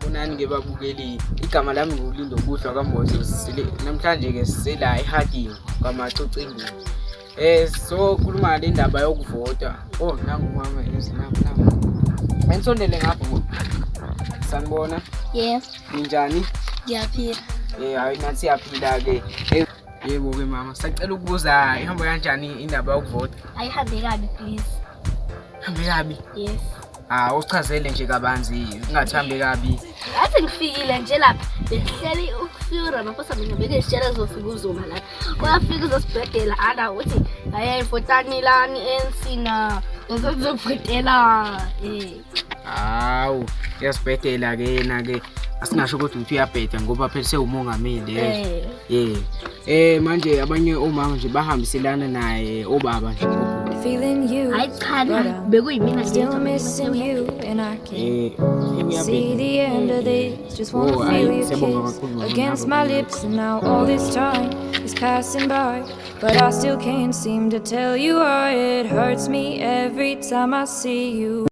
Bonani-ke babukeli, igama lami nguLindo Buhlwa kaMbozo. Namhlanje-ke sisela eHarding kwamacocingweni. So khuluma le ndaba yokuvota. Oh, nangu umama nangu. Anisondele ngapha ngoba. Sanibona. Yes, Ninjani? ngiyaphila. Hayi nathi siyaphila-ke. Yebo-ke mama, sacela ukubuza ihamba kanjani indaba yokuvota? Ayihambe kabi please. Hambe kabi? Yes. Usichazele nje kabanzi, ungathambi kabi. Athi ngifikile nje lapha. Besihleli ukufika Ramaphosa mina bekesitshela uzofika uZuma la. Uyafika uzosibhedela ana uthi ayayivotani lani ensina. Uzovotela. Hawu, yasibhedela-ke yena-ke. Asingasho ukuthi uthi uyabheda ngoba phela sewumongameli. Manje abanye omama nje bahambiselana naye obaba nje. Feeling you, Hayi cha, but bekuyimina I'm still missing you, and I can't see Ngiyabheda. the end of this. Just wanna Oh, feel ayi, your siyabonga kiss kakhulu, mama. against my lips, and now all this time is passing by, but I still can't seem to tell you why it hurts me every time I see you.